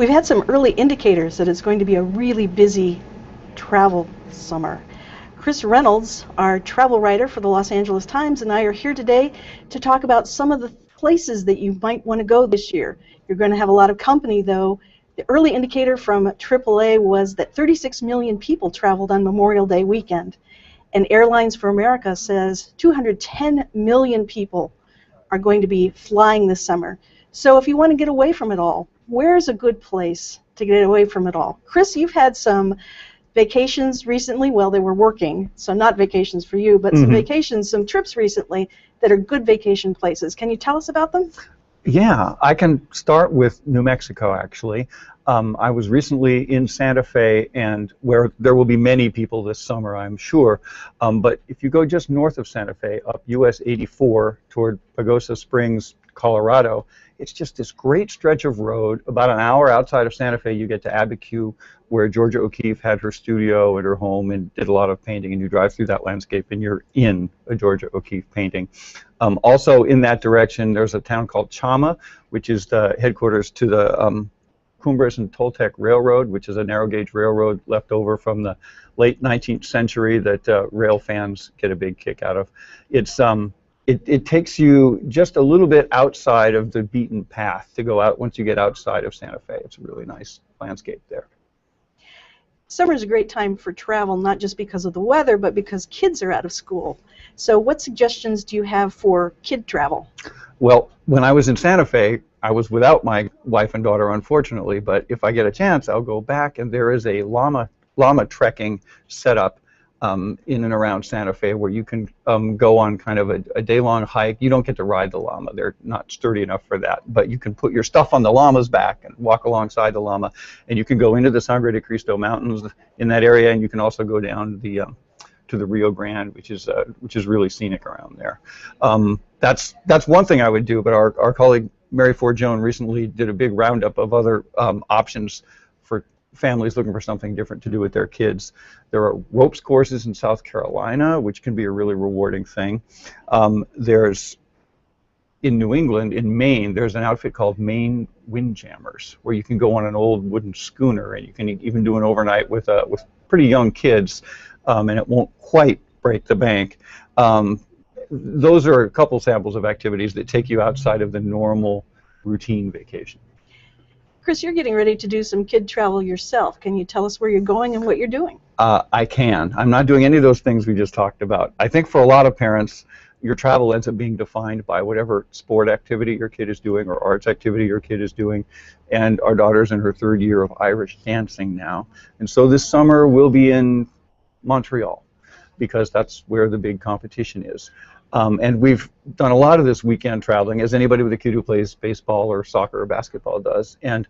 We've had some early indicators that it's going to be a really busy travel summer. Chris Reynolds, our travel writer for the Los Angeles Times, and I are here today to talk about some of the places that you might want to go this year. You're going to have a lot of company, though. The early indicator from AAA was that 36 million people traveled on Memorial Day weekend, and Airlines for America says 210 million people are going to be flying this summer. So if you want to get away from it all, where's a good place to get away from it all? Chris, you've had some vacations recently. Well, they were working, so not vacations for you, but some vacations, some trips recently that are good vacation places. Can you tell us about them? Yeah, I can start with New Mexico, actually. I was recently in Santa Fe, and where there will be many people this summer, I'm sure. But if you go just north of Santa Fe, up US 84 toward Pagosa Springs, Colorado, it's just this great stretch of road. About an hour outside of Santa Fe, you get to Abiquiu, where Georgia O'Keeffe had her studio and her home and did a lot of painting, and you drive through that landscape and you're in a Georgia O'Keeffe painting. Also in that direction, there's a town called Chama, which is the headquarters to the Cumbres and Toltec Railroad, which is a narrow gauge railroad left over from the late 19th century that rail fans get a big kick out of. It takes you just a little bit outside of the beaten path to go out. Once you get outside of Santa Fe, it's a really nice landscape there. Summer is a great time for travel, not just because of the weather, but because kids are out of school. So what suggestions do you have for kid travel? Well, when I was in Santa Fe, I was without my wife and daughter, unfortunately, but if I get a chance, I'll go back, and there is a llama trekking setup in and around Santa Fe where you can go on kind of a day-long hike. You don't get to ride the llama. They're not sturdy enough for that, but you can put your stuff on the llama's back and walk alongside the llama, and you can go into the Sangre de Cristo Mountains in that area, and you can also go down to the Rio Grande, which is really scenic around there. That's one thing I would do, but our colleague Mary Ford Joan recently did a big roundup of other options for families looking for something different to do with their kids. There are ropes courses in South Carolina, which can be a really rewarding thing. There's in New England, in Maine, there's an outfit called Maine Windjammers, where you can go on an old wooden schooner, and you can even do an overnight with pretty young kids, and it won't quite break the bank. Those are a couple samples of activities that take you outside of the normal routine vacation. Chris, you're getting ready to do some kid travel yourself. Can you tell us where you're going and what you're doing? I can. I'm not doing any of those things we just talked about. I think for a lot of parents, your travel ends up being defined by whatever sport activity your kid is doing or arts activity your kid is doing. And our daughter's in her third year of Irish dancing now. And so this summer we'll be in Montreal, because that's where the big competition is. And we've done a lot of this weekend traveling, as anybody with a kid who plays baseball or soccer or basketball does. And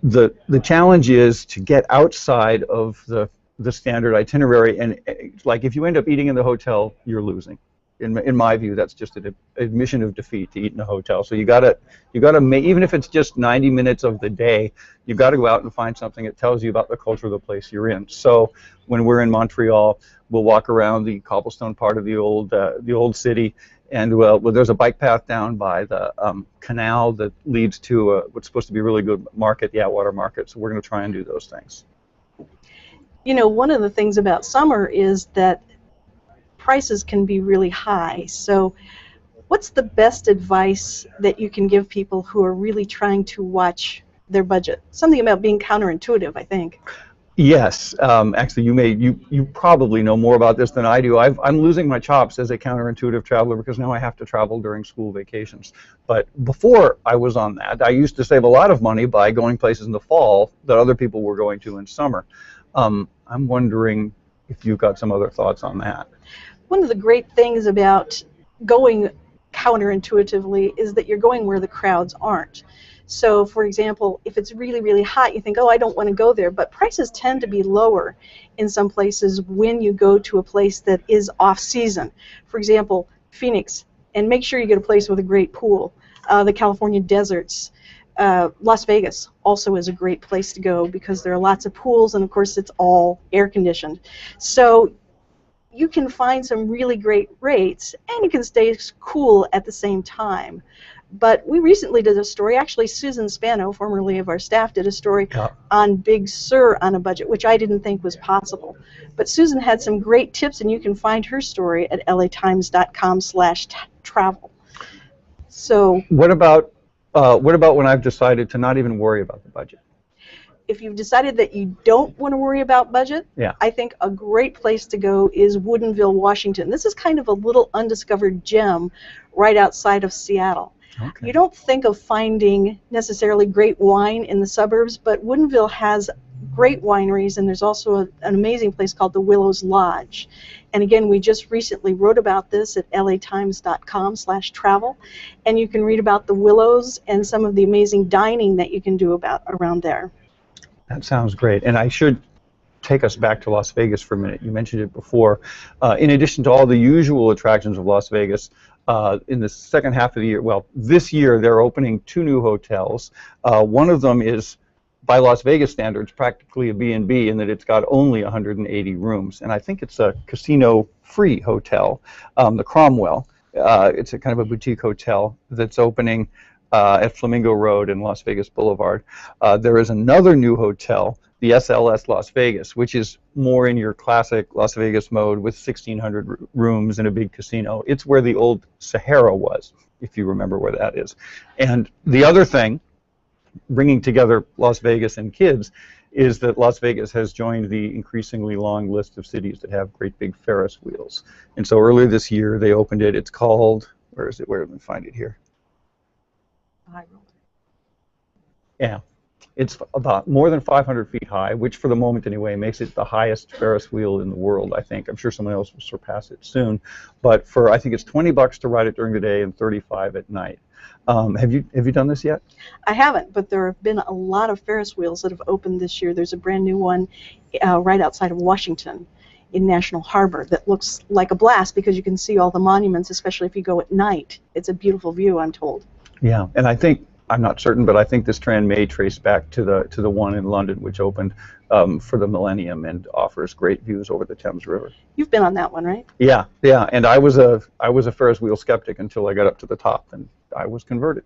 the challenge is to get outside of the standard itinerary. And like, if you end up eating in the hotel, you're losing. In my view, that's just an admission of defeat to eat in a hotel. So you gotta make, even if it's just 90 minutes of the day, you've got to go out and find something that tells you about the culture of the place you're in. So when we're in Montreal, we'll walk around the cobblestone part of the old city, and well, there's a bike path down by the canal that leads to what's supposed to be a really good market, the Atwater Market. So we're going to try and do those things. You know, one of the things about summer is that prices can be really high. So what's the best advice that you can give people who are really trying to watch their budget? Something about being counterintuitive, I think. Yes, actually, you probably know more about this than I do. I'm losing my chops as a counterintuitive traveler because now I have to travel during school vacations. But before I was on that, I used to save a lot of money by going places in the fall that other people were going to in summer. I'm wondering if you've got some other thoughts on that. One of the great things about going counterintuitively is that you're going where the crowds aren't. So, for example, if it's really, really hot, you think, oh, I don't want to go there. But prices tend to be lower in some places when you go to a place that is off-season. For example, Phoenix, and make sure you get a place with a great pool. The California deserts. Las Vegas also is a great place to go because there are lots of pools, and of course it's all air-conditioned. So you can find some really great rates, and you can stay cool at the same time. But we recently did a story, actually Susan Spano, formerly of our staff, did a story Yeah. on Big Sur on a budget, which I didn't think was possible. But Susan had some great tips, and you can find her story at latimes.com/travel. So What about when I've decided to not even worry about the budget? if you've decided that you don't want to worry about budget, Yeah. I think a great place to go is Woodinville, Washington. This is kind of a little undiscovered gem right outside of Seattle. Okay. You don't think of finding necessarily great wine in the suburbs, but Woodinville has great wineries, and there's also an amazing place called the Willows Lodge. And again, we just recently wrote about this at latimes.com/travel, and you can read about the Willows and some of the amazing dining that you can do around there. That sounds great. And I should take us back to Las Vegas for a minute. You mentioned it before. In addition to all the usual attractions of Las Vegas, in the second half of the year, well, this year they're opening 2 new hotels. One of them is, by Las Vegas standards, practically a B&B in that it's got only 180 rooms. And I think it's a casino-free hotel, the Cromwell. It's a kind of a boutique hotel that's opening at Flamingo Road and Las Vegas Boulevard. There is another new hotel, the SLS Las Vegas, which is more in your classic Las Vegas mode with 1,600 rooms and a big casino. It's where the old Sahara was, if you remember where that is. And the other thing, bringing together Las Vegas and kids, is that Las Vegas has joined the increasingly long list of cities that have great big Ferris wheels. And so earlier this year they opened it. It's called, where is it? Where did we find it here? Yeah, it's about more than 500 feet high, which for the moment anyway makes it the highest Ferris wheel in the world, I think. I'm sure someone else will surpass it soon. But for, I think it's $20 to ride it during the day and $35 at night. Have you done this yet? I haven't, but there have been a lot of Ferris wheels that have opened this year. There's a brand new one right outside of Washington in National Harbor that looks like a blast because you can see all the monuments, especially if you go at night. It's a beautiful view, I'm told. Yeah, and I think, I'm not certain, but I think this trend may trace back to the one in London, which opened for the millennium and offers great views over the Thames River. You've been on that one, right? Yeah, and I was a Ferris wheel skeptic until I got up to the top, and I was converted.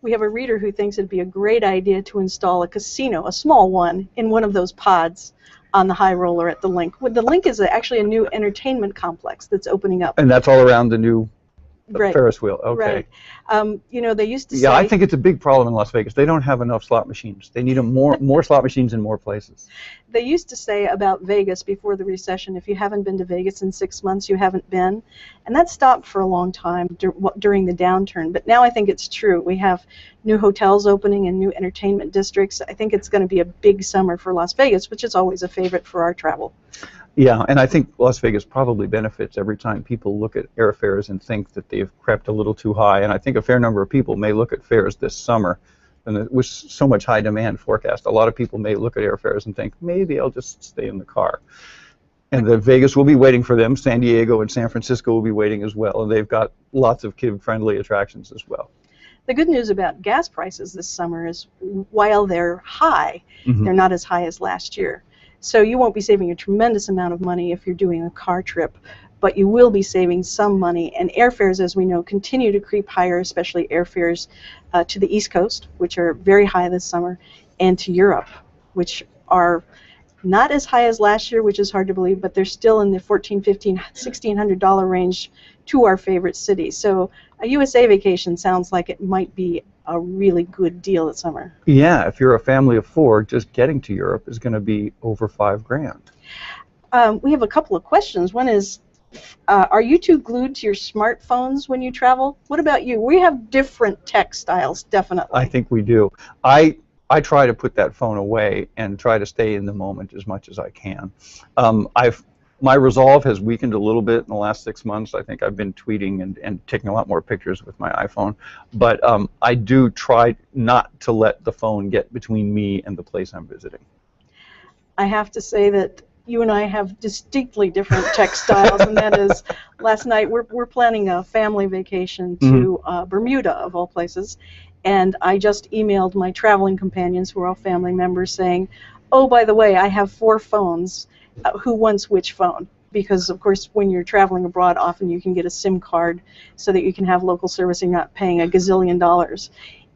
We have a reader who thinks it'd be a great idea to install a casino, a small one, in one of those pods on the high roller at the Link. The Link is actually a new entertainment complex that's opening up. And that's all around the new Right. Ferris wheel. Okay. Right. You know, they used to say... Yeah, I think it's a big problem in Las Vegas. They don't have enough slot machines. They need more slot machines in more places. They used to say about Vegas before the recession, if you haven't been to Vegas in 6 months, you haven't been. And that stopped for a long time during the downturn. But now I think it's true. We have new hotels opening and new entertainment districts. I think it's going to be a big summer for Las Vegas, which is always a favorite for our travel. Yeah, and I think Las Vegas probably benefits every time people look at airfares and think that they've crept a little too high. And I think a fair number of people may look at fares this summer, and with so much high demand forecast, a lot of people may look at airfares and think, maybe I'll just stay in the car. And that Vegas will be waiting for them. San Diego and San Francisco will be waiting as well, and they've got lots of kid-friendly attractions as well. The good news about gas prices this summer is while they're high, they're not as high as last year. So you won't be saving a tremendous amount of money if you're doing a car trip, but you will be saving some money. And airfares, as we know, continue to creep higher, especially airfares to the East Coast, which are very high this summer, and to Europe, which are not as high as last year, which is hard to believe, but they're still in the $1,400, $1,500, $1,600 range to our favorite cities. So a USA vacation sounds like it might be a really good deal this summer. Yeah, if you're a family of 4, just getting to Europe is going to be over $5,000. We have a couple of questions. One is, are you two glued to your smartphones when you travel? What about you? We have different tech styles, definitely. I think we do. I try to put that phone away and try to stay in the moment as much as I can. My resolve has weakened a little bit in the last 6 months. I think I've been tweeting and taking a lot more pictures with my iPhone. But I do try not to let the phone get between me and the place I'm visiting. I have to say that you and I have distinctly different tech styles, and that is, last night we're planning a family vacation to Bermuda, of all places, and I just emailed my traveling companions, who are all family members, saying, oh, by the way, I have 4 phones. Who wants which phone? because of course when you're traveling abroad, often you can get a SIM card so that you can have local service and you're not paying a gazillion dollars.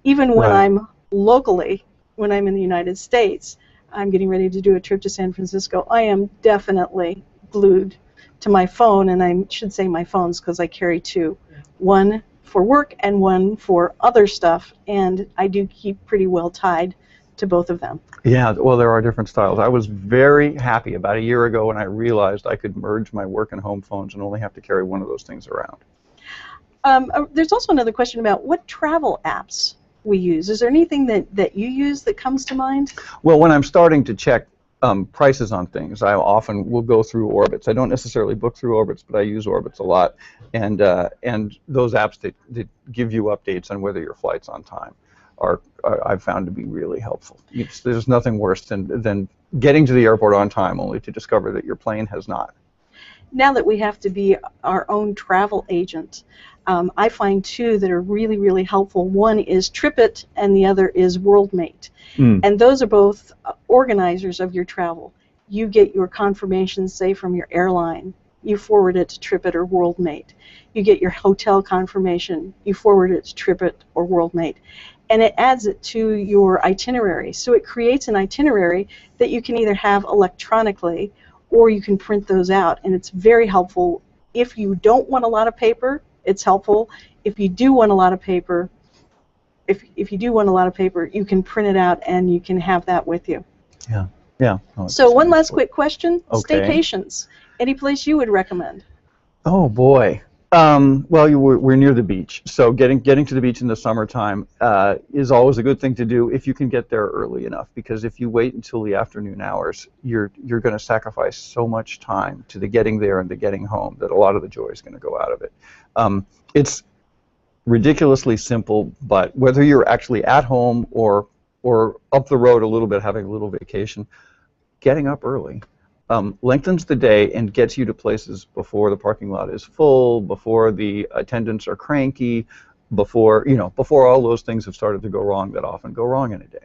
Even when Right. I'm locally, when I'm in the United States, I'm getting ready to do a trip to San Francisco, I am definitely glued to my phone, and I should say my phones because I carry two, one for work and one for other stuff, and I do keep pretty well tied to both of them. Yeah, well, there are different styles. I was very happy about a year ago when I realized I could merge my work and home phones and only have to carry one of those things around. There's also another question about what travel apps we use. Is there anything that you use that comes to mind? Well, when I'm starting to check prices on things, I often will go through Orbitz. I don't necessarily book through Orbitz, but I use Orbitz a lot. And those apps that give you updates on whether your flight's on time are I've found to be really helpful. There's nothing worse than getting to the airport on time only to discover that your plane has not. Now that we have to be our own travel agent, I find two that are really, really helpful. One is TripIt and the other is WorldMate. And those are both organizers of your travel. You get your confirmations, say, from your airline. You forward it to TripIt or WorldMate. You get your hotel confirmation. You forward it to TripIt or WorldMate. And it adds it to your itinerary. So it creates an itinerary that you can either have electronically or you can print those out. And it's very helpful. If you don't want a lot of paper, it's helpful. If you do want a lot of paper, if you do want a lot of paper, you can print it out and you can have that with you. Yeah, yeah. Oh, So one last quick question. Okay. Staycations. Any place you would recommend? Oh boy. Well, we're near the beach, so getting to the beach in the summertime is always a good thing to do if you can get there early enough. Because if you wait until the afternoon hours, you're going to sacrifice so much time to the getting there and the getting home that a lot of the joy is going to go out of it. It's ridiculously simple, but whether you're actually at home or up the road a little bit, having a little vacation, getting up early lengthens the day and gets you to places before the parking lot is full, before the attendants are cranky, before all those things have started to go wrong that often go wrong in a day.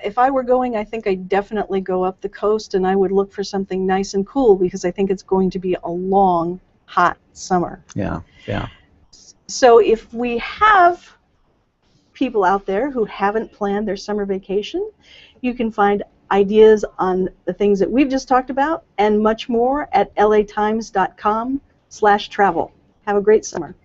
If I were going, I think I'd definitely go up the coast, and I would look for something nice and cool because I think it's going to be a long, hot summer. Yeah, yeah. So if we have people out there who haven't planned their summer vacation, you can find ideas on the things that we've just talked about and much more at latimes.com/travel. Have a great summer.